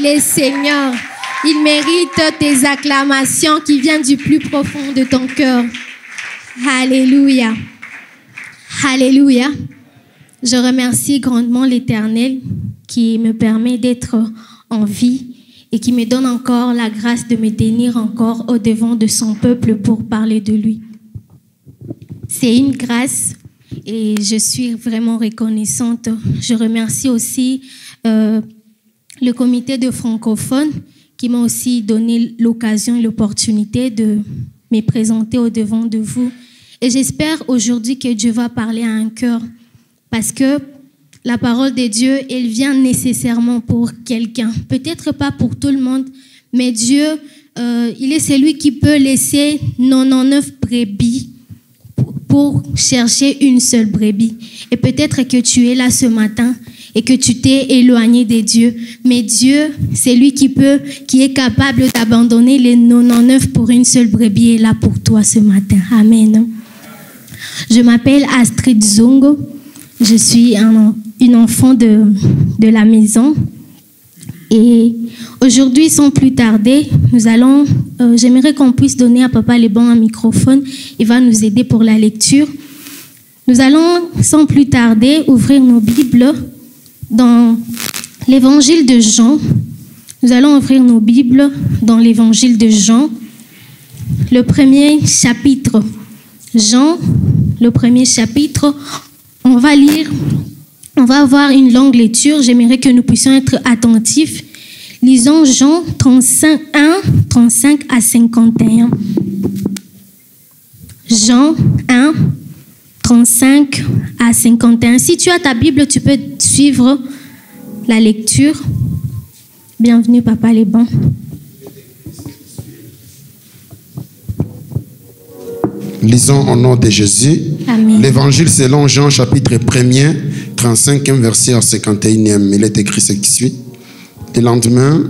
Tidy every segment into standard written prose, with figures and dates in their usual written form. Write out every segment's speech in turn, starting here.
qu'il est Seigneur. Il mérite tes acclamations qui viennent du plus profond de ton cœur. Alléluia. Alléluia. Je remercie grandement l'Éternel qui me permet d'être en vie et qui me donne encore la grâce de me tenir encore au devant de son peuple pour parler de lui. C'est une grâce et je suis vraiment reconnaissante. Je remercie aussi le comité de francophones qui m'a aussi donné l'occasion et l'opportunité de me présenter au devant de vous. Et j'espère aujourd'hui que Dieu va parler à un cœur parce que la parole de Dieu, elle vient nécessairement pour quelqu'un. Peut-être pas pour tout le monde, mais Dieu, il est celui qui peut laisser 99 brebis pour chercher une seule brebis. Et peut-être que tu es là ce matin et que tu t'es éloigné de Dieu. Mais Dieu, c'est lui qui est capable d'abandonner les 99 pour une seule brebis et est là pour toi ce matin. Amen. Je m'appelle Astrid Zongo. Je suis une enfant de la maison. Et aujourd'hui, sans plus tarder, j'aimerais qu'on puisse donner à Papa Lebon un microphone. Il va nous aider pour la lecture. Nous allons, sans plus tarder, ouvrir nos Bibles dans l'évangile de Jean. Nous allons ouvrir nos Bibles dans l'évangile de Jean, le premier chapitre. Jean, le premier chapitre, on va lire, on va avoir une longue lecture. J'aimerais que nous puissions être attentifs. Lisons Jean 35 à 51. Jean 1, 35 à 51. Si tu as ta Bible, tu peux suivre la lecture. Bienvenue, Papa Lebon. Lisons au nom de Jésus. Amen. L'évangile selon Jean, chapitre 1er, 35e verset à 51e. Il est écrit ce qui suit. Le lendemain,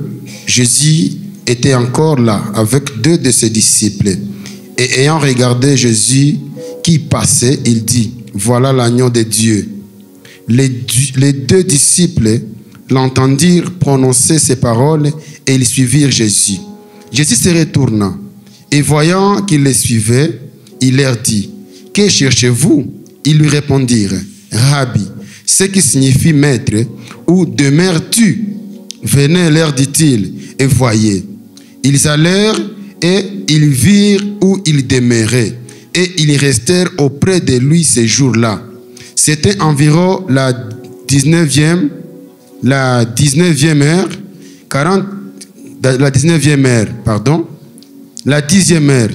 Jésus était encore là avec 2 de ses disciples. Et ayant regardé Jésus qui passait, il dit, voilà l'agneau de Dieu. Les 2 disciples l'entendirent prononcer ces paroles et ils suivirent Jésus. Jésus se retourna et voyant qu'ils les suivaient, il leur dit, que cherchez-vous? Ils lui répondirent, Rabbi, ce qui signifie maître, où demeures-tu? Venez, leur dit-il, et voyez. Ils allèrent et ils virent où il demeurait, et ils restèrent auprès de lui ces jours-là. C'était environ la 19e heure, la 10e heure.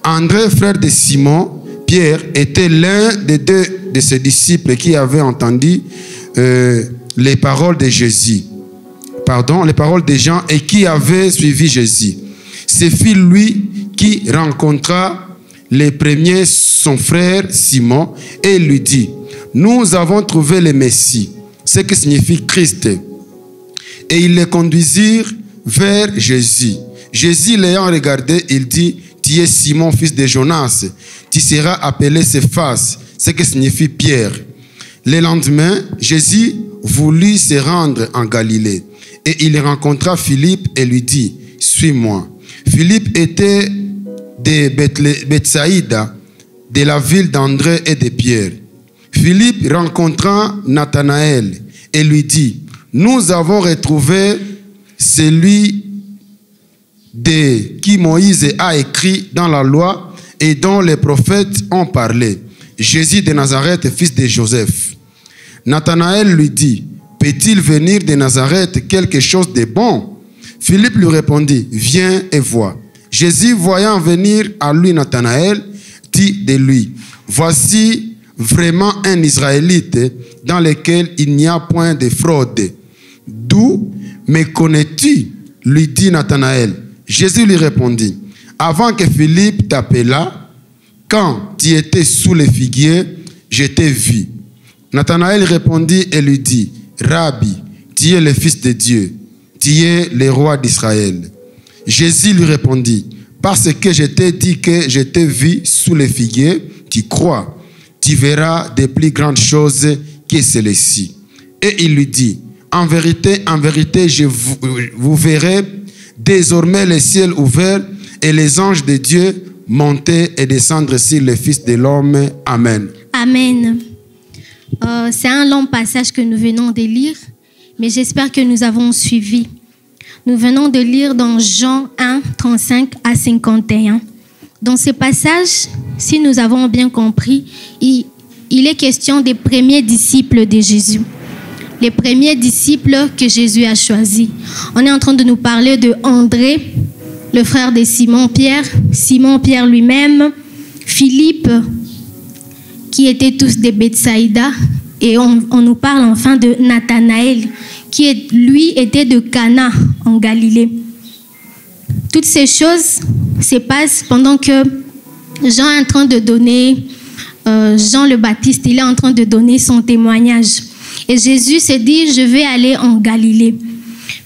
André, frère de Simon, Pierre, était l'un des 2 de ses disciples qui avaient entendu les paroles de Jésus. Les paroles de Jean et qui avait suivi Jésus. Ce fut lui qui rencontra les premiers son frère Simon et lui dit, nous avons trouvé le Messie, ce qui signifie Christ. Et ils le conduisirent vers Jésus. Jésus l'ayant regardé, il dit, tu es Simon, fils de Jonas, tu seras appelé Céphas, ce qui signifie Pierre. Le lendemain, Jésus voulut se rendre en Galilée. Et il rencontra Philippe et lui dit, suis-moi. Philippe était de Bethsaïda, de la ville d'André et de Pierre. Philippe rencontra Nathanaël et lui dit, nous avons retrouvé celui de qui Moïse a écrit dans la loi et dont les prophètes ont parlé, Jésus de Nazareth, fils de Joseph. Nathanaël lui dit, peut-il venir de Nazareth quelque chose de bon? Philippe lui répondit, viens et vois. Jésus, voyant venir à lui Nathanaël, dit de lui, voici vraiment un Israélite dans lequel il n'y a point de fraude. D'où me connais-tu? Lui dit Nathanaël. Jésus lui répondit, avant que Philippe t'appelât, quand tu étais sous les figuiers, je t'ai vu. Nathanaël répondit et lui dit, Rabbi, tu es le Fils de Dieu, tu es le roi d'Israël. Jésus lui répondit, parce que je t'ai dit que je t'ai vu sous les figuiers, tu crois, tu verras de plus grandes choses que celles-ci. Et il lui dit, en vérité, vous verrez désormais le ciel ouvert et les anges de Dieu monter et descendre sur le Fils de l'homme. Amen. Amen. C'est un long passage que nous venons de lire, mais j'espère que nous avons suivi. Nous venons de lire dans Jean 1, 35 à 51. Dans ce passage, si nous avons bien compris, il est question des premiers disciples de Jésus. Les premiers disciples que Jésus a choisis. On est en train de nous parler de André, le frère de Simon-Pierre lui-même, Philippe, qui étaient tous des Bethsaïda, et on nous parle enfin de Nathanaël, qui lui était de Cana en Galilée. Toutes ces choses se passent pendant que Jean est en train de donner, Jean le Baptiste, il est en train de donner son témoignage. Et Jésus s'est dit, je vais aller en Galilée.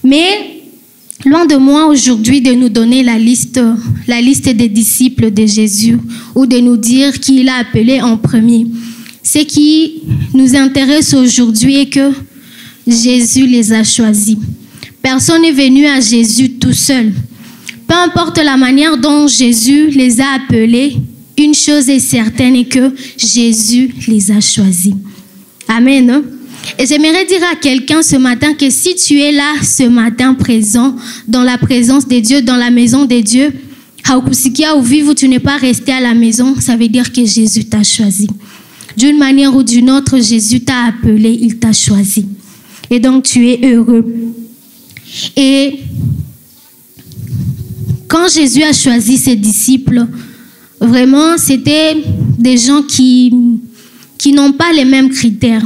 Mais loin de moi aujourd'hui de nous donner la liste des disciples de Jésus ou de nous dire qui il a appelé en premier. Ce qui nous intéresse aujourd'hui est que Jésus les a choisis. Personne n'est venu à Jésus tout seul. Peu importe la manière dont Jésus les a appelés, une chose est certaine est que Jésus les a choisis. Amen. Et j'aimerais dire à quelqu'un ce matin que si tu es là ce matin présent, dans la présence de Dieu, dans la maison de Dieu, où tu n'es pas resté à la maison, ça veut dire que Jésus t'a choisi. D'une manière ou d'une autre, Jésus t'a appelé, il t'a choisi. Et donc tu es heureux. Et quand Jésus a choisi ses disciples, vraiment, c'était des gens qui n'ont pas les mêmes critères.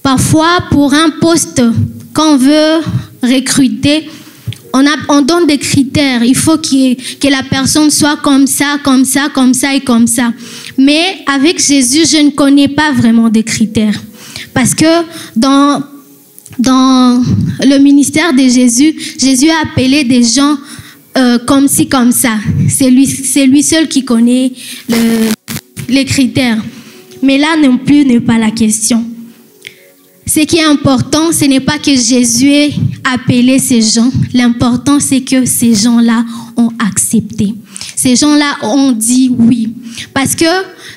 Parfois, pour un poste qu'on veut recruter, on donne des critères. Il faut que la personne soit comme ça, comme ça, comme ça et comme ça. Mais avec Jésus, je ne connais pas vraiment des critères. Parce que dans le ministère de Jésus, Jésus a appelé des gens comme ci, comme ça. C'est lui seul qui connaît les critères. Mais là non plus n'est pas la question. Ce qui est important, ce n'est pas que Jésus ait appelé ces gens. L'important, c'est que ces gens-là ont accepté. Ces gens-là ont dit oui. Parce que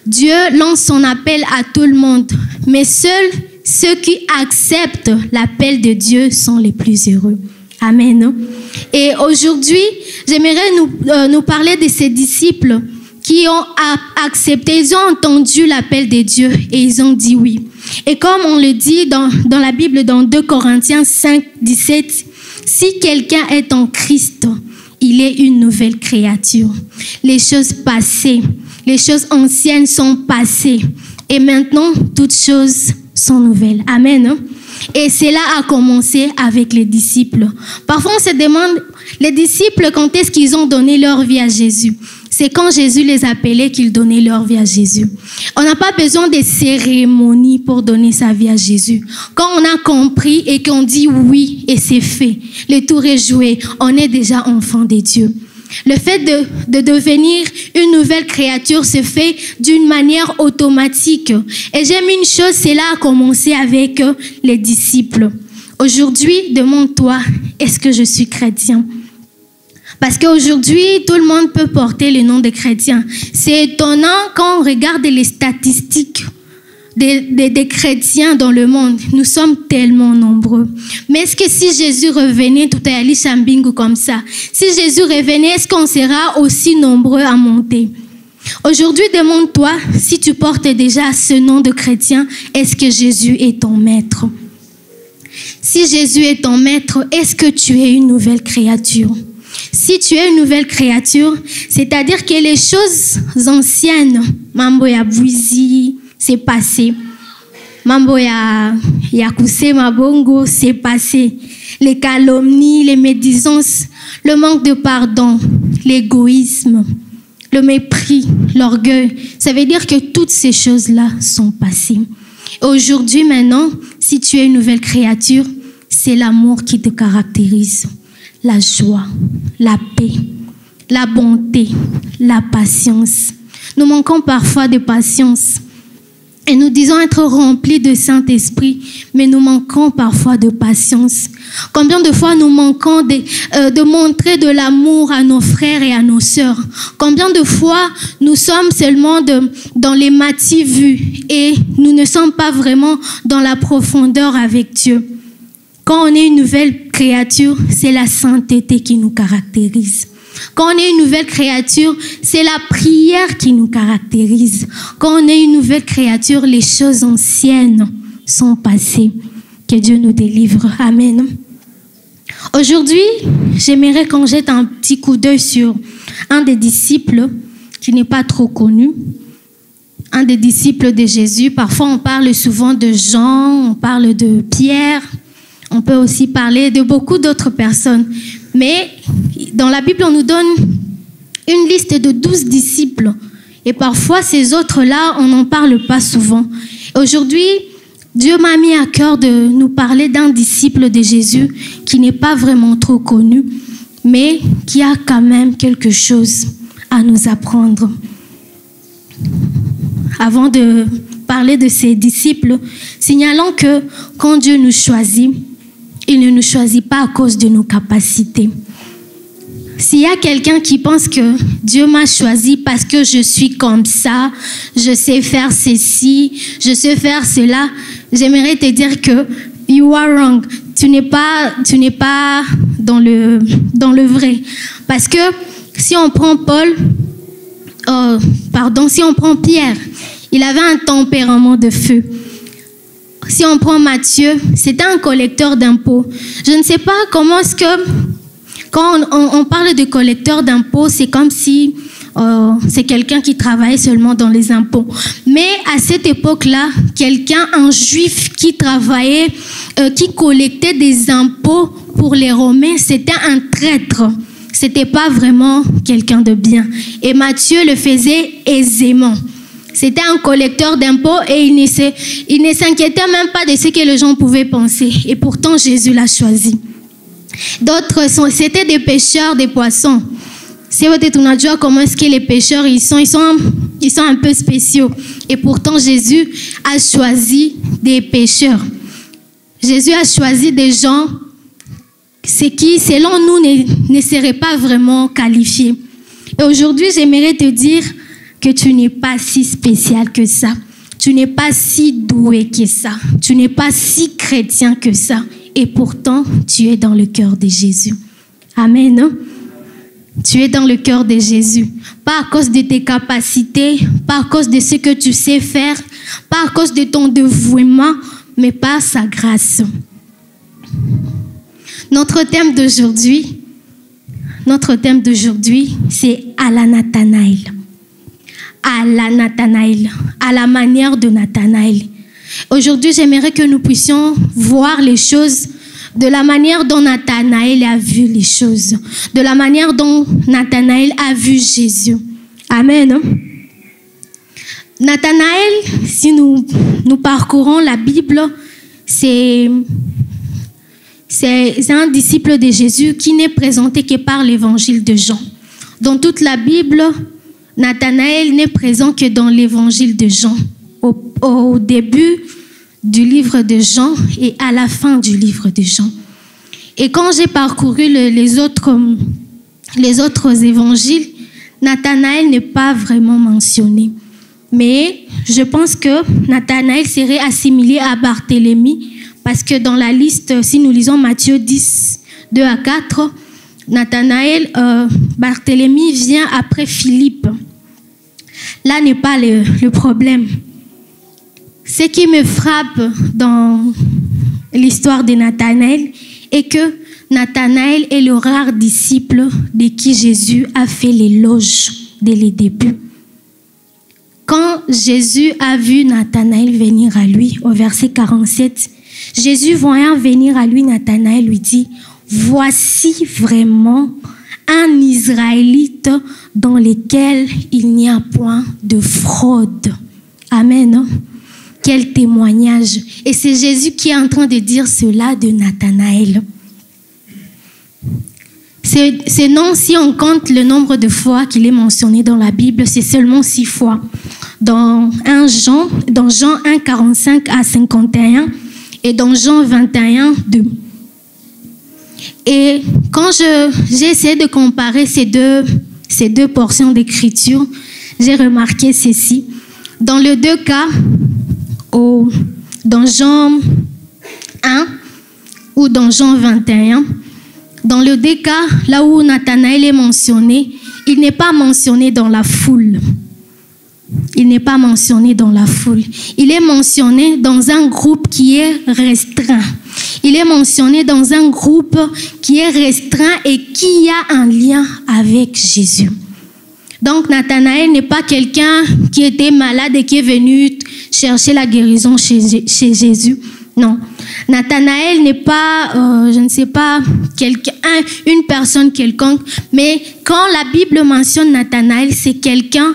Dieu lance son appel à tout le monde. Mais seuls ceux qui acceptent l'appel de Dieu sont les plus heureux. Amen. Et aujourd'hui, j'aimerais nous parler de ces disciples qui ont accepté, ils ont entendu l'appel de Dieu et ils ont dit oui. Et comme on le dit dans la Bible, dans 2 Corinthiens 5, 17, si quelqu'un est en Christ, il est une nouvelle créature. Les choses passées, les choses anciennes sont passées. Et maintenant, toutes choses sont nouvelles. Amen. Et cela a commencé avec les disciples. Parfois, on se demande, les disciples, quand est-ce qu'ils ont donné leur vie à Jésus? C'est quand Jésus les appelait qu'ils donnaient leur vie à Jésus. On n'a pas besoin de cérémonies pour donner sa vie à Jésus. Quand on a compris et qu'on dit oui et c'est fait, le tour est joué, on est déjà enfant de Dieu. Le fait de devenir une nouvelle créature se fait d'une manière automatique. Et j'aime une chose, cela a commencé avec les disciples. Aujourd'hui, demande-toi, est-ce que je suis chrétien? Parce qu'aujourd'hui, tout le monde peut porter le nom de chrétien. C'est étonnant quand on regarde les statistiques des chrétiens dans le monde. Nous sommes tellement nombreux. Mais est-ce que si Jésus revenait, tout à l'heure, Chambingu comme ça, si Jésus revenait, est-ce qu'on sera aussi nombreux à monter? Aujourd'hui, demande-toi, si tu portes déjà ce nom de chrétien, est-ce que Jésus est ton maître? Si Jésus est ton maître, est-ce que tu es une nouvelle créature? Si tu es une nouvelle créature, c'est-à-dire que les choses anciennes, mambo ya bouizi, c'est passé. Mambo ya kousé mabongo, c'est passé. Les calomnies, les médisances, le manque de pardon, l'égoïsme, le mépris, l'orgueil. Ça veut dire que toutes ces choses-là sont passées. Aujourd'hui, maintenant, si tu es une nouvelle créature, c'est l'amour qui te caractérise. La joie, la paix, la bonté, la patience. Nous manquons parfois de patience. Et nous disons être remplis de Saint-Esprit, mais nous manquons parfois de patience. Combien de fois nous manquons de montrer de l'amour à nos frères et à nos sœurs? Combien de fois nous sommes seulement dans les matières vues et nous ne sommes pas vraiment dans la profondeur avec Dieu? Quand on est une nouvelle créature, c'est la sainteté qui nous caractérise. Quand on est une nouvelle créature, c'est la prière qui nous caractérise. Quand on est une nouvelle créature, les choses anciennes sont passées. Que Dieu nous délivre. Amen. Aujourd'hui, j'aimerais qu'on jette un petit coup d'œil sur un des disciples qui n'est pas trop connu. Un des disciples de Jésus. Parfois, on parle souvent de Jean, on parle de Pierre. On peut aussi parler de beaucoup d'autres personnes. Mais dans la Bible, on nous donne une liste de 12 disciples. Et parfois, ces autres-là, on n'en parle pas souvent. Aujourd'hui, Dieu m'a mis à cœur de nous parler d'un disciple de Jésus qui n'est pas vraiment trop connu, mais qui a quand même quelque chose à nous apprendre. Avant de parler de ces disciples, signalons que quand Dieu nous choisit, il ne nous choisit pas à cause de nos capacités. S'il y a quelqu'un qui pense que Dieu m'a choisi parce que je suis comme ça, je sais faire ceci, je sais faire cela, j'aimerais te dire que you are wrong. Tu n'es pas dans le vrai. Parce que si on prend si on prend Pierre, il avait un tempérament de feu. Si on prend Matthieu, c'était un collecteur d'impôts. Je ne sais pas comment est-ce que, quand on parle de collecteur d'impôts, c'est comme si c'est quelqu'un qui travaillait seulement dans les impôts. Mais à cette époque-là, un juif qui travaillait, qui collectait des impôts pour les Romains, c'était un traître. C'était pas vraiment quelqu'un de bien. Et Matthieu le faisait aisément. C'était un collecteur d'impôts et il ne s'inquiétait même pas de ce que les gens pouvaient penser. Et pourtant, Jésus l'a choisi. D'autres, c'était des pêcheurs des poissons. C'est peut-être on a dit comment est-ce que les pêcheurs, ils sont un peu spéciaux. Et pourtant, Jésus a choisi des pêcheurs. Jésus a choisi des gens qui, selon nous, ne seraient pas vraiment qualifiés. Et aujourd'hui, j'aimerais te dire que tu n'es pas si spécial que ça. Tu n'es pas si doué que ça. Tu n'es pas si chrétien que ça. Et pourtant, tu es dans le cœur de Jésus. Amen. Non? Tu es dans le cœur de Jésus. Pas à cause de tes capacités, pas à cause de ce que tu sais faire, pas à cause de ton dévouement, mais par sa grâce. Notre thème d'aujourd'hui, c'est à la Nathanaël. À la Nathanaël, à la manière de Nathanaël. Aujourd'hui, j'aimerais que nous puissions voir les choses de la manière dont Nathanaël a vu les choses, de la manière dont Nathanaël a vu Jésus. Amen. Nathanaël, si nous parcourons la Bible, c'est un disciple de Jésus qui n'est présenté que par l'évangile de Jean. Dans toute la Bible, Nathanaël n'est présent que dans l'évangile de Jean, au début du livre de Jean et à la fin du livre de Jean. Et quand j'ai parcouru les autres évangiles, Nathanaël n'est pas vraiment mentionné. Mais je pense que Nathanaël serait assimilé à Barthélemy, parce que dans la liste, si nous lisons Matthieu 10, 2 à 4, Barthélemy vient après Philippe. Là n'est pas le problème. Ce qui me frappe dans l'histoire de Nathanaël est que Nathanaël est le rare disciple de qui Jésus a fait l'éloge dès les débuts. Quand Jésus a vu Nathanaël venir à lui, au verset 47, Jésus voyant venir à lui, Nathanaël lui dit: « Voici vraiment un Israélite dans lequel il n'y a point de fraude. » Amen. Quel témoignage. Et c'est Jésus qui est en train de dire cela de Nathanaël. Ce nom, si on compte le nombre de fois qu'il est mentionné dans la Bible, c'est seulement 6 fois. Dans Jean 1, 45 à 51 et dans Jean 21, 2. Et quand j'ai essayé de comparer ces deux portions d'écriture, j'ai remarqué ceci. Dans les deux cas, dans Jean 1 ou dans Jean 21, dans les deux cas, là où Nathanaël est mentionné, il n'est pas mentionné dans la foule. Il n'est pas mentionné dans la foule. Il est mentionné dans un groupe qui est restreint. Il est mentionné dans un groupe qui est restreint et qui a un lien avec Jésus. Donc Nathanaël n'est pas quelqu'un qui était malade et qui est venu chercher la guérison chez Jésus. Non. Nathanaël n'est pas, je ne sais pas, une personne quelconque, mais quand la Bible mentionne Nathanaël, c'est quelqu'un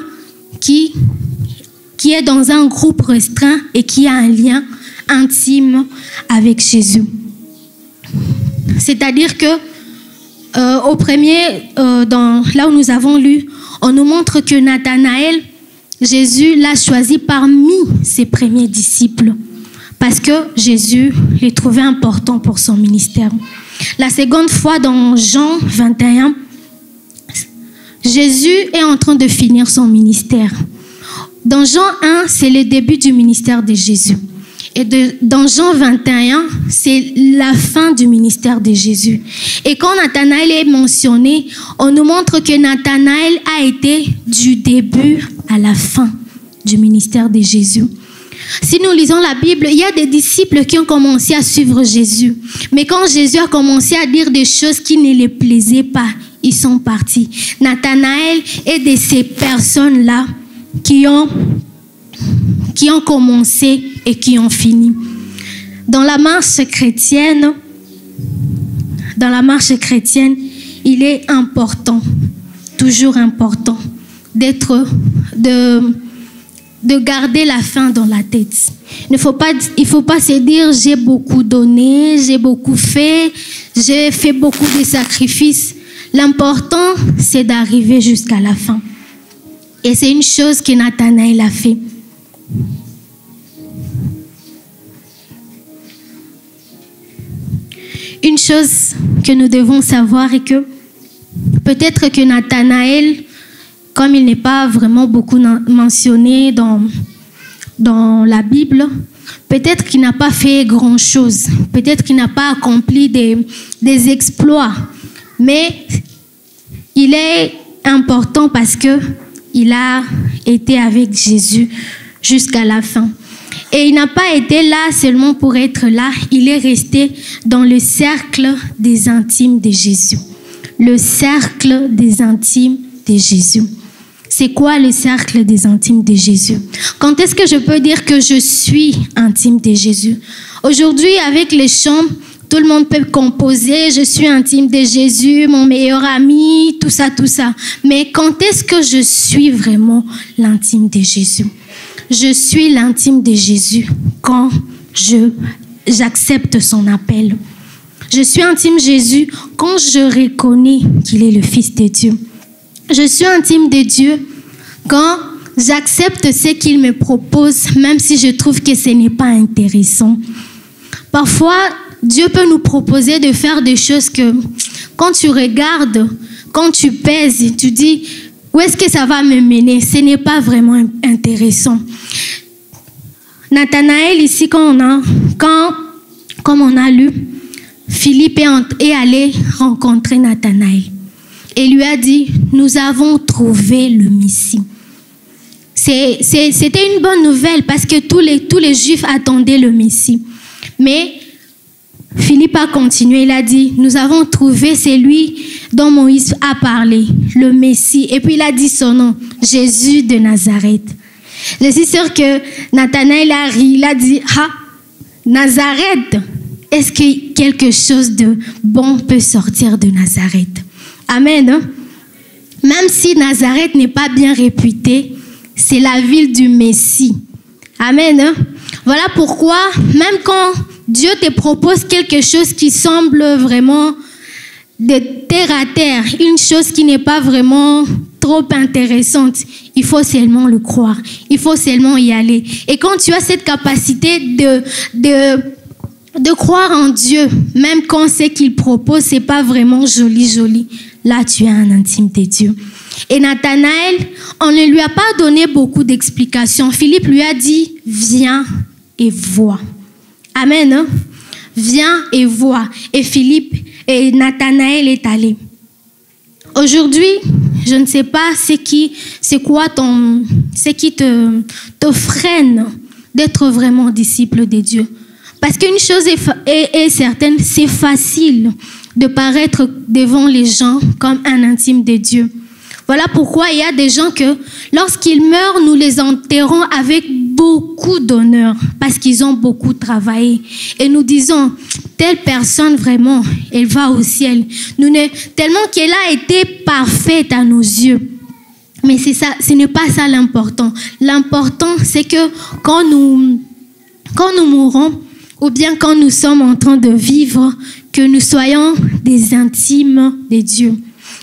qui est dans un groupe restreint et qui a un lien intime avec Jésus. C'est-à-dire que là où nous avons lu, on nous montre que Nathanaël, Jésus l'a choisi parmi ses premiers disciples parce que Jésus les trouvait importants pour son ministère. La seconde fois, dans Jean 21, Jésus est en train de finir son ministère. Dans Jean 1, c'est le début du ministère de Jésus. Et dans Jean 21, c'est la fin du ministère de Jésus. Et quand Nathanaël est mentionné, on nous montre que Nathanaël a été du début à la fin du ministère de Jésus. Si nous lisons la Bible, il y a des disciples qui ont commencé à suivre Jésus. Mais quand Jésus a commencé à dire des choses qui ne les plaisaient pas, ils sont partis. Nathanaël est de ces personnes-là qui ont commencé et qui ont fini. Dans la marche chrétienne, il est important, toujours important, de garder la fin dans la tête. Il faut pas se dire j'ai beaucoup donné, j'ai beaucoup fait, j'ai fait beaucoup de sacrifices. L'important, c'est d'arriver jusqu'à la fin. Et c'est une chose que Nathanaël a fait. Une chose que nous devons savoir est que peut-être que Nathanaël, comme il n'est pas vraiment beaucoup mentionné dans la Bible, peut-être qu'il n'a pas fait grand-chose, peut-être qu'il n'a pas accompli des exploits, mais il est important parce qu'il a été avec Jésus jusqu'à la fin. Et il n'a pas été là seulement pour être là, il est resté dans le cercle des intimes de Jésus. Le cercle des intimes de Jésus. C'est quoi le cercle des intimes de Jésus? Quand est-ce que je peux dire que je suis intime de Jésus? Aujourd'hui, avec les chants, tout le monde peut composer, je suis intime de Jésus, mon meilleur ami, tout ça, tout ça. Mais quand est-ce que je suis vraiment l'intime de Jésus? Je suis l'intime de Jésus quand j'accepte son appel. Je suis intime de Jésus quand je reconnais qu'il est le Fils de Dieu. Je suis intime de Dieu quand j'accepte ce qu'il me propose, même si je trouve que ce n'est pas intéressant. Parfois, Dieu peut nous proposer de faire des choses que, quand tu regardes, quand tu pèses, tu dis, où est-ce que ça va me mener? Ce n'est pas vraiment intéressant. Nathanaël, ici, comme on a lu, Philippe est allé rencontrer Nathanaël et lui a dit, nous avons trouvé le Messie. C'était une bonne nouvelle parce que tous les Juifs attendaient le Messie. Mais Philippe a continué, il a dit, nous avons trouvé celui dont Moïse a parlé, le Messie. Et puis il a dit son nom, Jésus de Nazareth. Je suis sûre que Nathanaël a ri, il a dit, ah, Nazareth, est-ce que quelque chose de bon peut sortir de Nazareth? Amen. Hein? Même si Nazareth n'est pas bien réputée, c'est la ville du Messie. Amen. Hein? Voilà pourquoi, même quand Dieu te propose quelque chose qui semble vraiment de terre à terre, une chose qui n'est pas vraiment trop intéressante, il faut seulement le croire. Il faut seulement y aller. Et quand tu as cette capacité de croire en Dieu, même quand ce qu'il propose, c'est pas vraiment joli, là tu es un intime de Dieu. Et Nathanaël, on ne lui a pas donné beaucoup d'explications. Philippe lui a dit, viens et vois. Amen. Hein? Viens et vois. Et Nathanaël est allé. Aujourd'hui, je ne sais pas ce qui te freine d'être vraiment disciple de Dieu. Parce qu'une chose est certaine, c'est facile de paraître devant les gens comme un intime de Dieu. Voilà pourquoi il y a des gens que, lorsqu'ils meurent, nous les enterrons avec beaucoup d'honneur, parce qu'ils ont beaucoup travaillé. Et nous disons, telle personne vraiment, elle va au ciel. Tellement qu'elle a été parfaite à nos yeux. Mais c'est ça, ce n'est pas ça l'important. L'important, c'est que quand nous mourrons, ou bien quand nous sommes en train de vivre, que nous soyons des intimes de Dieu.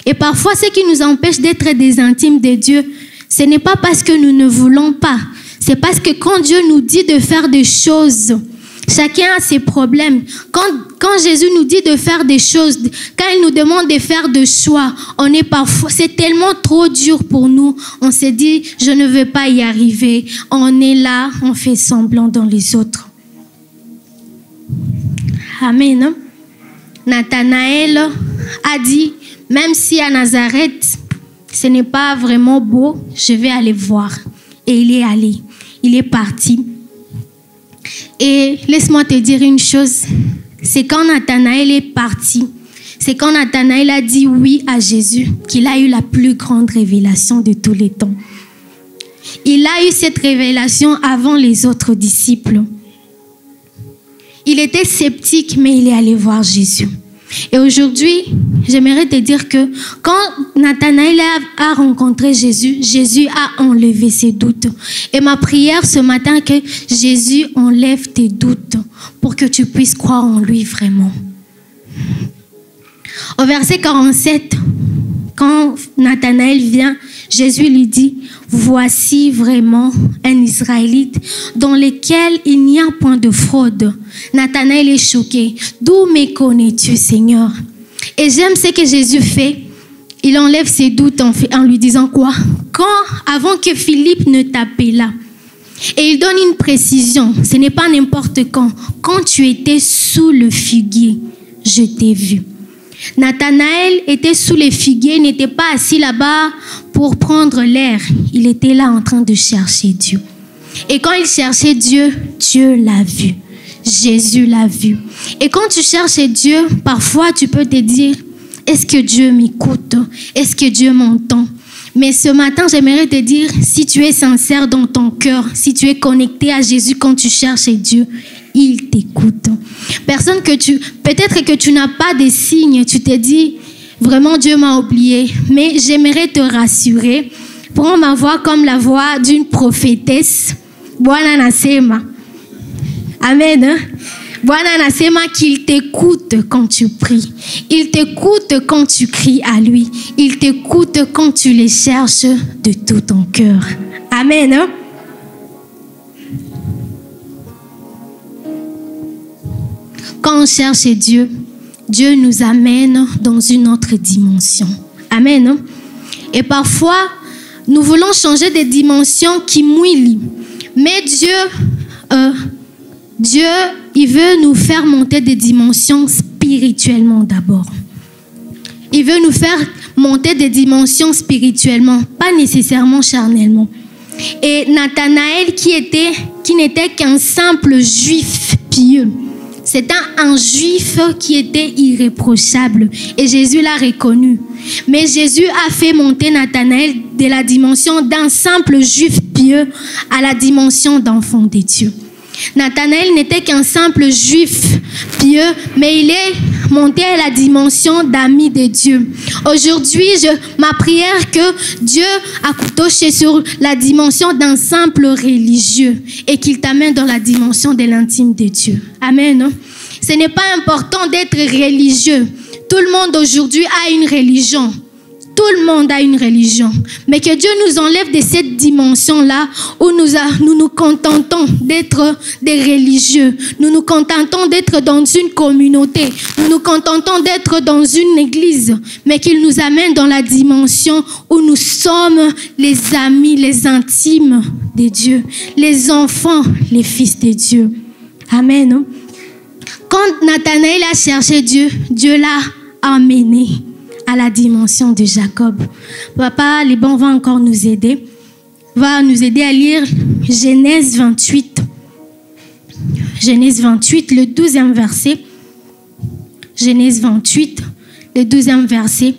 Et parfois, ce qui nous empêche d'être des intimes de Dieu, ce n'est pas parce que nous ne voulons pas. C'est parce que quand Dieu nous dit de faire des choses, chacun a ses problèmes. Quand Jésus nous dit de faire des choses, quand il nous demande de faire des choix, c'est tellement trop dur pour nous. On se dit, je ne veux pas y arriver. On est là, on fait semblant dans les autres. Amen. Nathanaël a dit, même si à Nazareth, ce n'est pas vraiment beau, je vais aller voir. Et il est allé. Il est parti. Et laisse-moi te dire une chose. C'est quand Nathanaël est parti, c'est quand Nathanaël a dit oui à Jésus, qu'il a eu la plus grande révélation de tous les temps. Il a eu cette révélation avant les autres disciples. Il était sceptique, mais il est allé voir Jésus. Et aujourd'hui, j'aimerais te dire que quand Nathanaël a rencontré Jésus, Jésus a enlevé ses doutes. Et ma prière ce matin, que Jésus enlève tes doutes pour que tu puisses croire en lui vraiment. Au verset 47, quand Nathanaël vient, Jésus lui dit, voici vraiment un Israélite dans lequel il n'y a point de fraude. Nathanaël est choqué. D'où me connais-tu, Seigneur? Et j'aime ce que Jésus fait. Il enlève ses doutes en lui disant quoi? Avant que Philippe ne t'appelât. Et il donne une précision. Ce n'est pas n'importe quand. Quand tu étais sous le figuier, je t'ai vu. Nathanaël était sous les figuiers, n'était pas assis là-bas pour prendre l'air. Il était là en train de chercher Dieu. Et quand il cherchait Dieu, Dieu l'a vu. Jésus l'a vu. Et quand tu cherches Dieu, parfois tu peux te dire, est-ce que Dieu m'écoute? Est-ce que Dieu m'entend? Mais ce matin, j'aimerais te dire, si tu es sincère dans ton cœur, si tu es connecté à Jésus quand tu cherches Dieu, il t'écoute. Peut-être que tu n'as pas de signes, tu te dis, vraiment Dieu m'a oublié. Mais j'aimerais te rassurer, prends ma voix comme la voix d'une prophétesse. Bwana nasema. Amen. Hein? Bwana nasema qu'il t'écoute quand tu pries. Il t'écoute quand tu cries à lui. Il t'écoute quand tu les cherches de tout ton cœur. Amen. Hein? Quand on cherche Dieu, Dieu nous amène dans une autre dimension. Amen. Hein? Et parfois, nous voulons changer des dimensions qui mouillent. Mais Dieu, il veut nous faire monter des dimensions spirituellement d'abord. Il veut nous faire monter des dimensions spirituellement, pas nécessairement charnellement. Et Nathanaël, qui n'était qu'un simple juif pieux, c'était un juif qui était irréprochable. Et Jésus l'a reconnu. Mais Jésus a fait monter Nathanaël de la dimension d'un simple juif pieux à la dimension d'enfant de Dieu. Nathanaël n'était qu'un simple juif pieux, mais il est monté à la dimension d'ami de Dieu. Aujourd'hui, ma prière que Dieu accouche sur la dimension d'un simple religieux et qu'il t'amène dans la dimension de l'intime de Dieu. Amen. Ce n'est pas important d'être religieux. tout le monde aujourd'hui a une religion. Tout le monde a une religion. Mais que Dieu nous enlève de cette dimension-là où nous nous contentons d'être des religieux. Nous nous contentons d'être dans une communauté. Nous nous contentons d'être dans une église. Mais qu'il nous amène dans la dimension où nous sommes les amis, les intimes de Dieu. Les enfants, les fils de Dieu. Amen. Quand Nathanaël a cherché Dieu, Dieu l'a amené à la dimension de Jacob. Papa, les bons vont encore nous aider. Va nous aider à lire Genèse 28. Genèse 28, le 12e verset. Genèse 28, le 12e verset.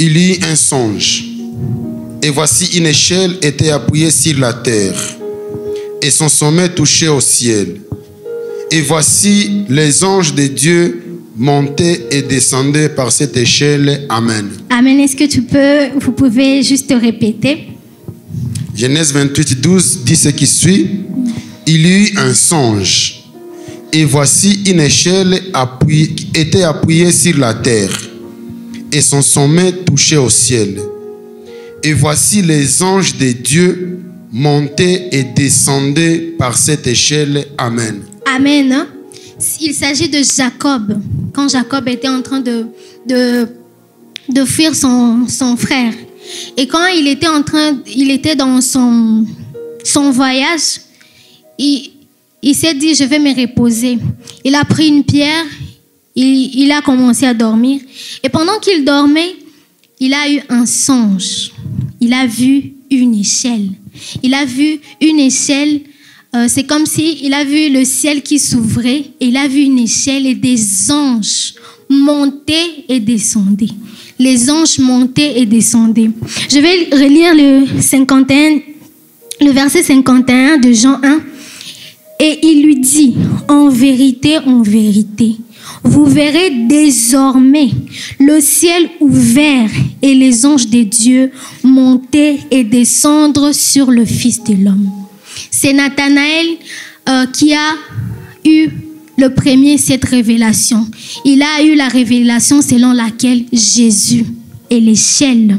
Il y eut un songe, et voici une échelle était appuyée sur la terre, et son sommet touchait au ciel. Et voici les anges de Dieu montaient et descendaient par cette échelle. Amen. Amen. Est-ce que vous pouvez juste répéter? Genèse 28, 12 dit ce qui suit. Il y eut un songe, et voici une échelle était appuyée sur la terre, et son sommet touchait au ciel. Et voici les anges de Dieu montaient et descendaient par cette échelle. Amen. Amen. Il s'agit de Jacob. Quand Jacob était en train de fuir son frère. Et quand il était dans son voyage, il s'est dit, je vais me reposer. Il a pris une pierre. Il a commencé à dormir. Et pendant qu'il dormait, il a eu un songe. Il a vu une échelle. Il a vu une échelle. C'est comme si il a vu le ciel qui s'ouvrait. Et il a vu une échelle et des anges montaient et descendaient. Les anges montaient et descendaient. Je vais relire le verset 51 de Jean 1. Et il lui dit, en vérité, vous verrez désormais le ciel ouvert et les anges de Dieu monter et descendre sur le Fils de l'homme. C'est Nathanaël qui a eu le premier cette révélation. Il a eu la révélation selon laquelle Jésus est l'échelle.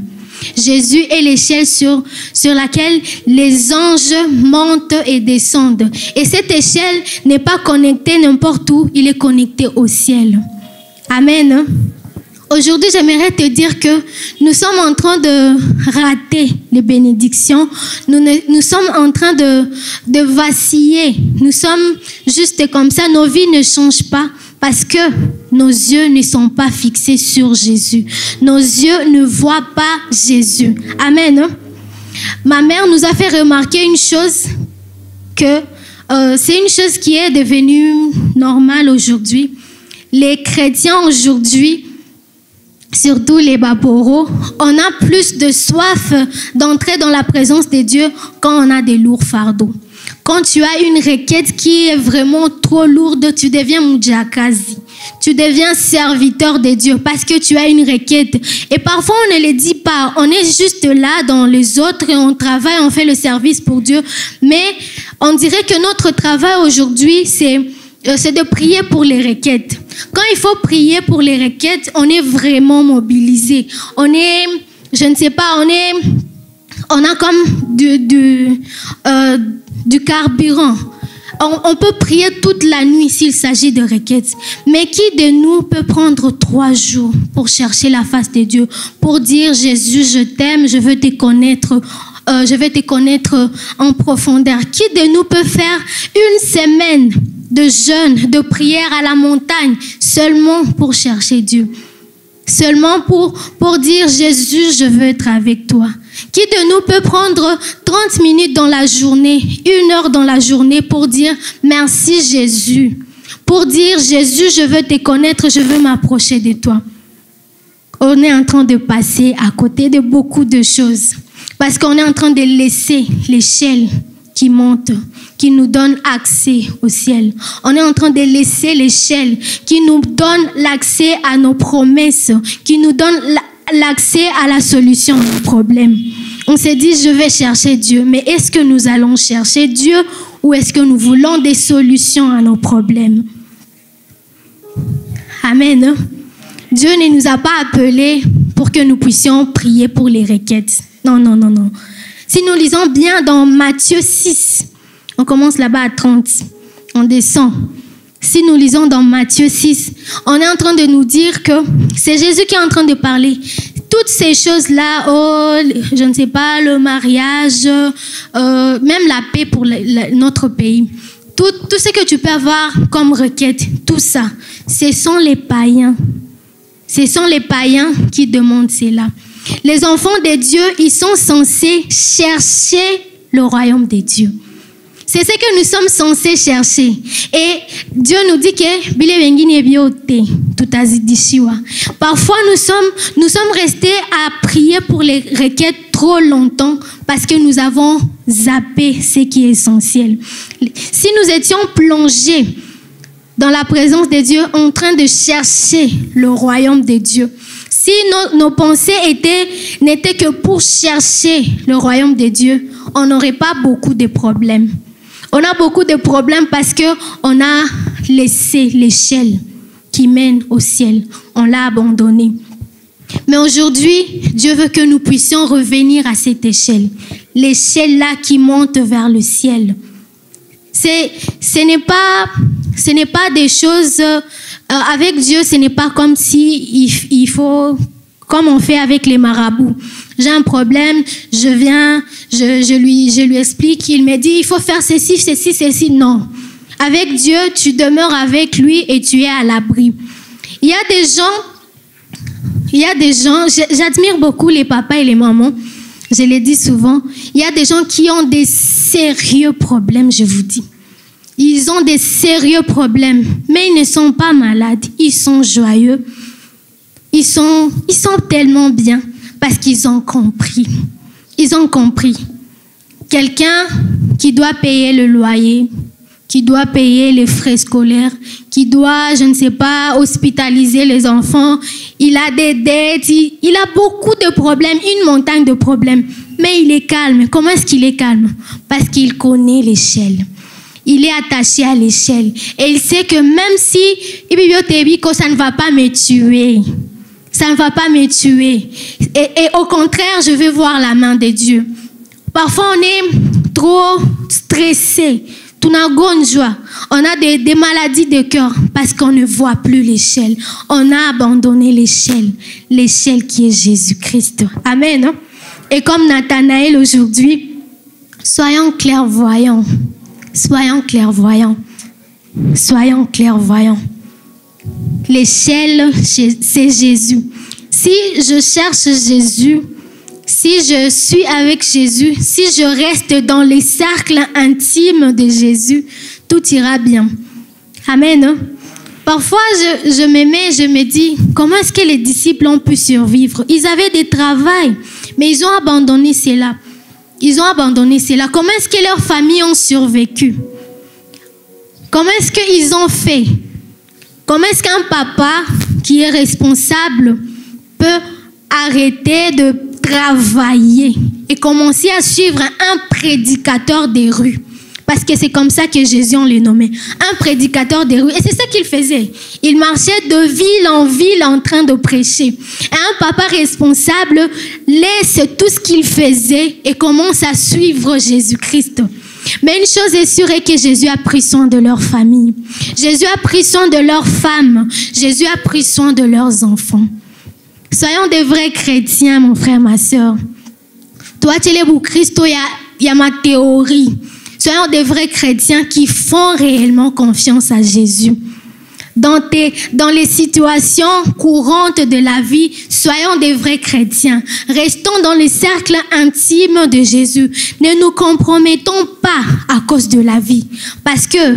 Jésus est l'échelle sur laquelle les anges montent et descendent. Et cette échelle n'est pas connectée n'importe où, il est connecté au ciel. Amen. Aujourd'hui, j'aimerais te dire que nous sommes en train de rater les bénédictions. Nous sommes en train de vaciller. Nous sommes juste comme ça. Nos vies ne changent pas parce que nos yeux ne sont pas fixés sur Jésus. Nos yeux ne voient pas Jésus. Amen. Ma mère nous a fait remarquer une chose, que c'est une chose qui est devenue normale aujourd'hui. Les chrétiens aujourd'hui, surtout les Baboros, on a plus de soif d'entrer dans la présence de Dieu quand on a des lourds fardeaux. Quand tu as une requête qui est vraiment trop lourde, tu deviens Moudjakazi. Tu deviens serviteur de Dieu parce que tu as une requête. Et parfois, on ne le dit pas. On est juste là dans les autres et on travaille, on fait le service pour Dieu. Mais on dirait que notre travail aujourd'hui, c'est de prier pour les requêtes. Quand il faut prier pour les requêtes, on est vraiment mobilisé. On est, je ne sais pas, on a comme du carburant. On peut prier toute la nuit s'il s'agit de requêtes. Mais qui de nous peut prendre 3 jours pour chercher la face de Dieu, pour dire Jésus, je t'aime, je veux te connaître. Je vais te connaître en profondeur. Qui de nous peut faire une semaine de jeûne, de prière à la montagne, seulement pour chercher Dieu? Seulement pour dire Jésus, je veux être avec toi. Qui de nous peut prendre 30 minutes dans la journée, 1 heure dans la journée pour dire merci Jésus, pour dire Jésus, je veux te connaître, je veux m'approcher de toi? On est en train de passer à côté de beaucoup de choses parce qu'on est en train de laisser l'échelle qui monte, qui nous donne accès au ciel. On est en train de laisser l'échelle qui nous donne l'accès à nos promesses, qui nous donne l'accès à la solution aux problèmes. On s'est dit, je vais chercher Dieu, mais est-ce que nous allons chercher Dieu ou est-ce que nous voulons des solutions à nos problèmes? Amen. Dieu ne nous a pas appelés pour que nous puissions prier pour les requêtes. Non, non, non, non. Si nous lisons bien dans Matthieu 6, on commence là-bas à 30, on descend. Si nous lisons dans Matthieu 6, on est en train de nous dire que c'est Jésus qui est en train de parler. Toutes ces choses-là, oh, je ne sais pas, le mariage, même la paix pour notre pays, tout ce que tu peux avoir comme requête, tout ça, ce sont les païens. Ce sont les païens qui demandent cela. Les enfants de Dieu, ils sont censés chercher le royaume de Dieu. C'est ce que nous sommes censés chercher. Et Dieu nous dit que parfois nous sommes restés à prier pour les requêtes trop longtemps parce que nous avons zappé ce qui est essentiel. Si nous étions plongés dans la présence de Dieu en train de chercher le royaume de Dieu, si nos pensées n'étaient que pour chercher le royaume de Dieu, on n'aurait pas beaucoup de problèmes. On a beaucoup de problèmes parce qu'on a laissé l'échelle qui mène au ciel. On l'a abandonnée. Mais aujourd'hui, Dieu veut que nous puissions revenir à cette échelle. L'échelle-là qui monte vers le ciel. Ce n'est pas des choses... avec Dieu, ce n'est pas comme si il faut... Comme on fait avec les marabouts. J'ai un problème, je viens, je lui explique, il me dit, il faut faire ceci, ceci, ceci. Non. Avec Dieu, tu demeures avec lui et tu es à l'abri. Il y a des gens, j'admire beaucoup les papas et les mamans, je les dis souvent, il y a des gens qui ont des sérieux problèmes, je vous dis. Ils ont des sérieux problèmes, mais ils ne sont pas malades, ils sont joyeux. Ils sont tellement bien parce qu'ils ont compris. Ils ont compris. Quelqu'un qui doit payer le loyer, qui doit payer les frais scolaires, qui doit, je ne sais pas, hospitaliser les enfants, il a des dettes, il a beaucoup de problèmes, une montagne de problèmes. Mais il est calme. Comment est-ce qu'il est calme? Parce qu'il connaît l'échelle. Il est attaché à l'échelle. Et il sait que même si ça ne va pas me tuer, ça ne va pas me tuer. Et au contraire, je vais voir la main de Dieu. Parfois, on est trop stressé. On a des maladies de cœur parce qu'on ne voit plus l'échelle. On a abandonné l'échelle. L'échelle qui est Jésus-Christ. Amen. Et comme Nathanaël aujourd'hui, soyons clairvoyants. Soyons clairvoyants. Soyons clairvoyants. L'échelle, c'est Jésus. Si je cherche Jésus, si je suis avec Jésus, si je reste dans les cercles intimes de Jésus, tout ira bien. Amen. Parfois, je m'aimais, je me dis, comment est-ce que les disciples ont pu survivre? Ils avaient des travails, mais ils ont abandonné cela. Ils ont abandonné cela. Comment est-ce que leurs familles ont survécu? Comment est-ce qu'ils ont fait? Comment est-ce qu'un papa qui est responsable peut arrêter de travailler et commencer à suivre un prédicateur des rues? Parce que c'est comme ça que Jésus, on le nommait. Un prédicateur des rues. Et c'est ça qu'il faisait. Il marchait de ville en ville en train de prêcher. Et un papa responsable laisse tout ce qu'il faisait et commence à suivre Jésus-Christ. Mais une chose est sûre, est que Jésus a pris soin de leur famille. Jésus a pris soin de leurs femmes. Jésus a pris soin de leurs enfants. Soyons des vrais chrétiens, mon frère, ma soeur. Toi, tu es le Christ, il y a ma théorie. Soyons des vrais chrétiens qui font réellement confiance à Jésus. Dans les situations courantes de la vie, soyons des vrais chrétiens. Restons dans les cercles intimes de Jésus. Ne nous compromettons pas à cause de la vie. Parce que,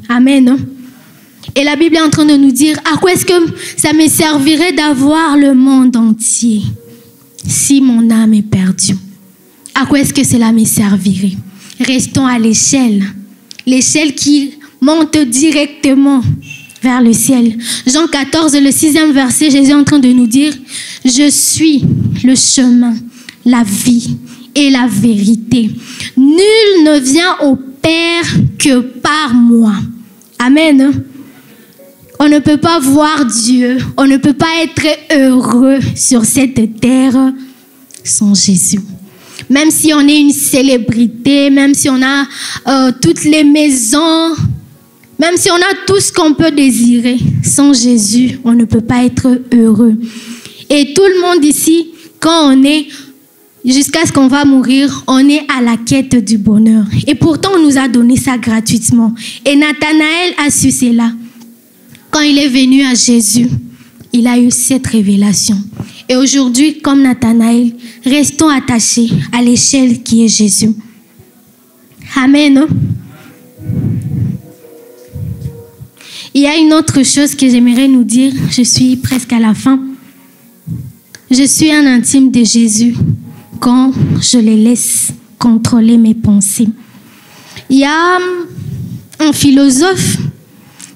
amen. Et la Bible est en train de nous dire, à quoi est-ce que ça me servirait d'avoir le monde entier si mon âme est perdue? à quoi est-ce que cela me servirait? Restons à l'échelle qui monte directement vers le ciel. Jean 14, le 6e verset, Jésus est en train de nous dire, « Je suis le chemin, la vie et la vérité. Nul ne vient au Père que par moi. » Amen. On ne peut pas voir Dieu, on ne peut pas être heureux sur cette terre sans Jésus. Même si on est une célébrité, même si on a toutes les maisons, même si on a tout ce qu'on peut désirer, sans Jésus, on ne peut pas être heureux. Et tout le monde ici, quand on est, jusqu'à ce qu'on va mourir, on est à la quête du bonheur. Et pourtant, on nous a donné ça gratuitement. Et Nathanaël a su cela. Quand il est venu à Jésus, il a eu cette révélation. Et aujourd'hui, comme Nathanaël, restons attachés à l'échelle qui est Jésus. Amen. Il y a une autre chose que j'aimerais nous dire. Je suis presque à la fin. Je suis un intime de Jésus quand je les laisse contrôler mes pensées. Il y a un philosophe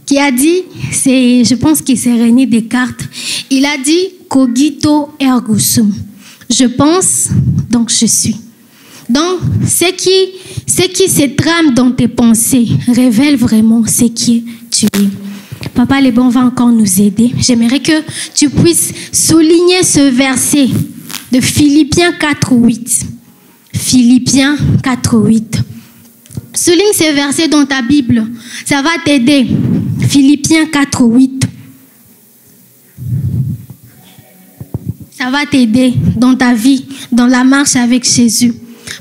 qui a dit, je pense que c'est René Descartes, il a dit « Cogito ergo sum ». Je pense, donc je suis. Donc, ce qui se trame dans tes pensées révèle vraiment ce qui tu es. Papa les bons va encore nous aider. J'aimerais que tu puisses souligner ce verset de Philippiens 4:8. Philippiens 4:8. Souligne ce verset dans ta Bible. Ça va t'aider. Philippiens 4:8. Ça va t'aider dans ta vie, dans la marche avec Jésus.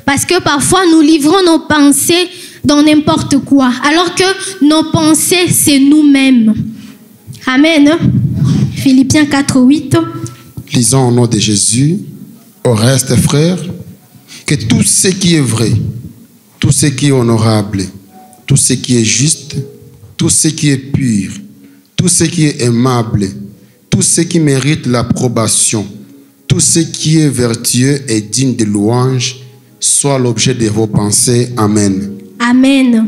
Parce que parfois, nous livrons nos pensées dans n'importe quoi, alors que nos pensées, c'est nous-mêmes. Amen. Philippiens 4:8. Lisons au nom de Jésus. Au reste, frères, que tout ce qui est vrai, tout ce qui est honorable, tout ce qui est juste, tout ce qui est pur, tout ce qui est aimable, tout ce qui mérite l'approbation, tout ce qui est vertueux et digne de louange, soit l'objet de vos pensées. Amen. Amen.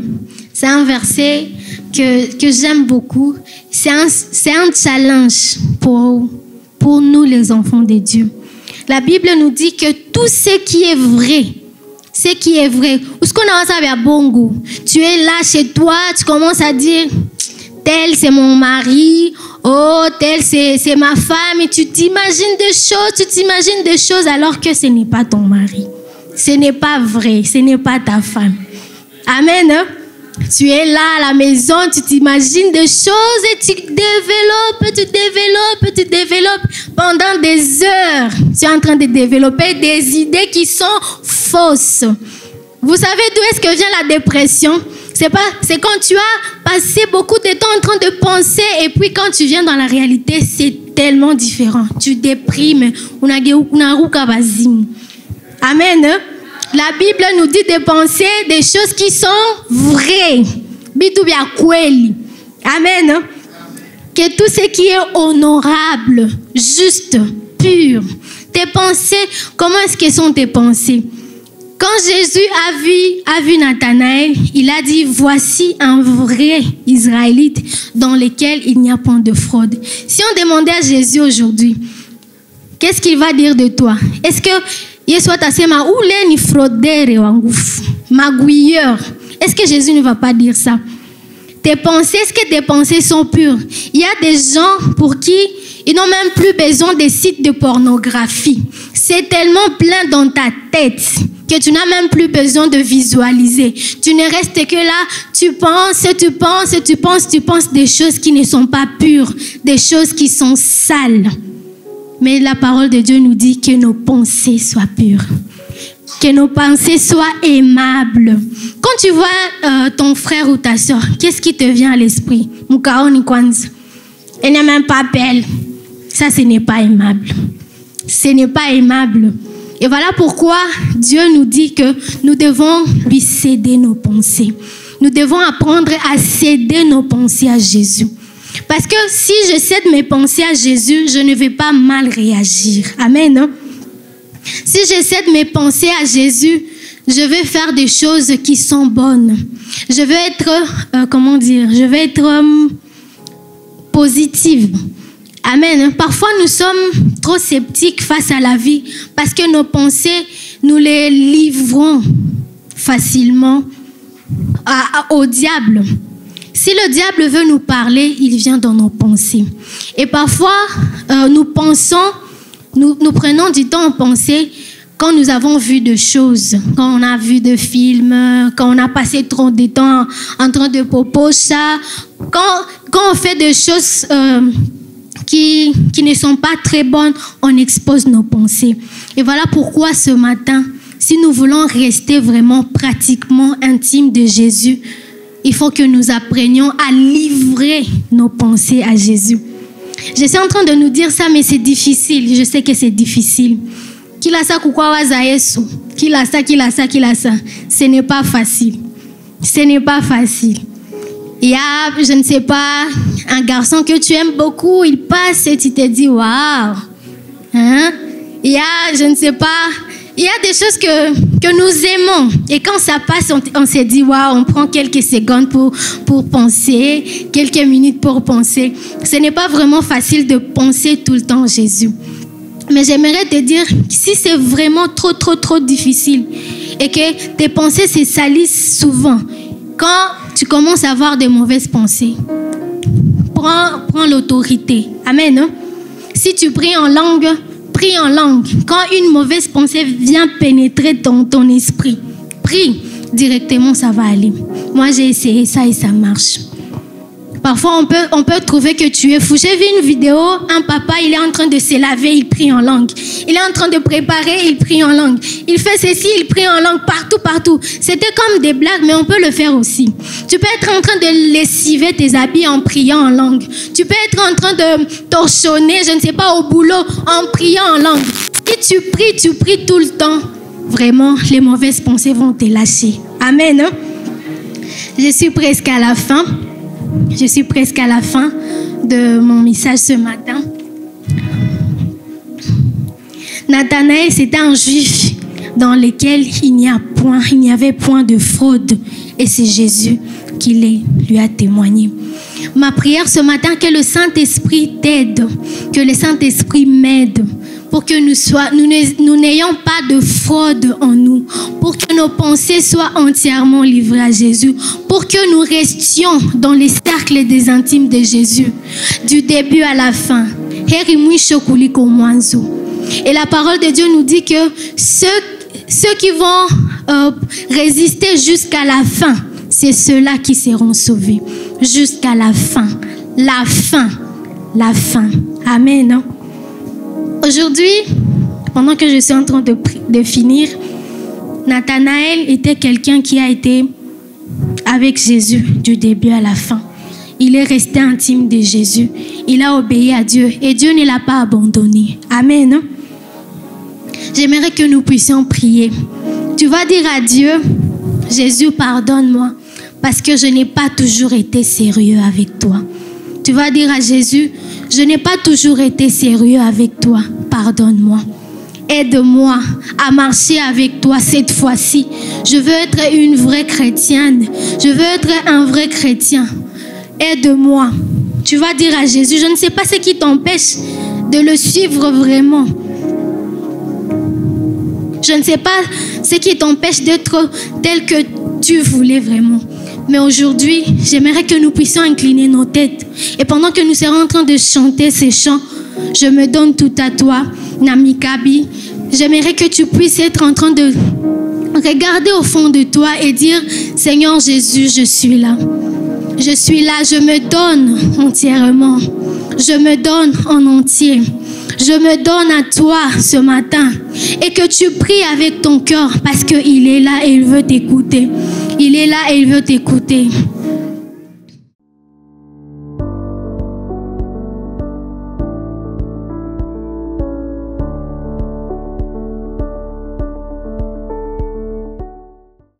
C'est un verset que j'aime beaucoup. C'est un challenge pour nous les enfants de Dieu. La Bible nous dit que tout ce qui est vrai, tu es là chez toi, tu commences à dire, tel c'est mon mari, oh tel c'est ma femme, et tu t'imagines des choses alors que ce n'est pas ton mari. Ce n'est pas vrai, ce n'est pas ta femme. Amen. Tu es là à la maison, tu t'imagines des choses et tu développes. Pendant des heures, tu es en train de développer des idées qui sont fausses. Vous savez d'où est-ce que vient la dépression? C'est quand tu as passé beaucoup de temps en train de penser et puis quand tu viens dans la réalité, c'est tellement différent. Tu déprimes. Amen. La Bible nous dit de penser des choses qui sont vraies. Amen. Que tout ce qui est honorable, juste, pur. Tes pensées, comment est-ce que sont tes pensées? Quand Jésus a vu Nathanaël, il a dit, voici un vrai Israélite dans lequel il n'y a point de fraude. Si on demandait à Jésus aujourd'hui, qu'est-ce qu'il va dire de toi? Est-ce que est-ce que Jésus ne va pas dire ça? Tes pensées, est-ce que tes pensées sont pures? Il y a des gens pour qui ils n'ont même plus besoin des sites de pornographie. C'est tellement plein dans ta tête que tu n'as même plus besoin de visualiser. Tu ne restes que là, tu penses des choses qui ne sont pas pures, des choses qui sont sales. Mais la parole de Dieu nous dit que nos pensées soient pures, que nos pensées soient aimables. Quand tu vois ton frère ou ta soeur, qu'est-ce qui te vient à l'esprit? Mukaoni kwanza. Elle n'est même pas belle. Ça, ce n'est pas aimable. Ce n'est pas aimable. Et voilà pourquoi Dieu nous dit que nous devons lui céder nos pensées. Nous devons apprendre à céder nos pensées à Jésus. Parce que si je cède mes pensées à Jésus, je ne vais pas mal réagir. Amen. Si j'essaie de me penser à Jésus, je vais faire des choses qui sont bonnes. Je vais être, positive. Amen. Parfois, nous sommes trop sceptiques face à la vie parce que nos pensées, nous les livrons facilement au diable. Si le diable veut nous parler, il vient dans nos pensées. Et parfois, nous prenons du temps à penser quand nous avons vu de choses, quand on a vu de films, quand on a passé trop de temps en train de popo ça, quand on fait des choses qui ne sont pas très bonnes, on expose nos pensées. Et voilà pourquoi ce matin, si nous voulons rester vraiment pratiquement intimes de Jésus, il faut que nous apprenions à livrer nos pensées à Jésus. Je suis en train de nous dire ça, mais c'est difficile. Je sais que c'est difficile. Ce n'est pas facile. Ce n'est pas facile. Il y a, je ne sais pas, un garçon que tu aimes beaucoup, il passe et tu te dis, waouh. Hein? Il y a, je ne sais pas, il y a des choses que nous aimons. Et quand ça passe, on se dit, waouh, on prend quelques secondes pour penser, quelques minutes pour penser. Ce n'est pas vraiment facile de penser tout le temps Jésus. Mais j'aimerais te dire, si c'est vraiment trop difficile et que tes pensées se salissent souvent, quand tu commences à avoir des mauvaises pensées, prends l'autorité. Amen. Hein? Si tu pries en langue, prie en langue. Quand une mauvaise pensée vient pénétrer ton esprit, prie directement, ça va aller. Moi, j'ai essayé ça et ça marche. Parfois, on peut trouver que tu es fou. J'ai vu une vidéo, un papa, il est en train de se laver, il prie en langue. Il est en train de préparer, il prie en langue. Il fait ceci, il prie en langue, partout. C'était comme des blagues, mais on peut le faire aussi. Tu peux être en train de lessiver tes habits en priant en langue. Tu peux être en train de torchonner, je ne sais pas, au boulot, en priant en langue. Si tu pries tout le temps, vraiment, les mauvaises pensées vont te lâcher. Amen. Hein? Je suis presque à la fin. Je suis presque à la fin de mon message ce matin. Nathanaël, c'était un juif dans lequel il n'y avait point de fraude. Et c'est Jésus qui lui a témoigné. Ma prière ce matin, que le Saint-Esprit t'aide, que le Saint-Esprit m'aide, pour que nous n'ayons pas de fraude en nous, pour que nos pensées soient entièrement livrées à Jésus, pour que nous restions dans les cercles des intimes de Jésus, du début à la fin. Et la parole de Dieu nous dit que ceux qui vont résister jusqu'à la fin, c'est ceux-là qui seront sauvés. Jusqu'à la fin. La fin. La fin. Amen. Hein? Aujourd'hui, pendant que je suis en train de finir, Nathanaël était quelqu'un qui a été avec Jésus du début à la fin. Il est resté intime de Jésus. Il a obéi à Dieu et Dieu ne l'a pas abandonné. Amen. J'aimerais que nous puissions prier. Tu vas dire à Dieu, Jésus, pardonne-moi parce que je n'ai pas toujours été sérieux avec toi. Tu vas dire à Jésus, je n'ai pas toujours été sérieux avec toi. Pardonne-moi. Aide-moi à marcher avec toi cette fois-ci. Je veux être une vraie chrétienne. Je veux être un vrai chrétien. Aide-moi. Tu vas dire à Jésus, je ne sais pas ce qui t'empêche de le suivre vraiment. Je ne sais pas ce qui t'empêche d'être tel que tu voulais vraiment. Mais aujourd'hui, j'aimerais que nous puissions incliner nos têtes. Et pendant que nous serons en train de chanter ces chants, je me donne tout à toi, Namikabi. J'aimerais que tu puisses être en train de regarder au fond de toi et dire, Seigneur Jésus, je suis là. Je suis là, je me donne entièrement. Je me donne en entier. Je me donne à toi ce matin. Et que tu pries avec ton cœur parce qu'il est là et il veut t'écouter. Il est là et il veut t'écouter.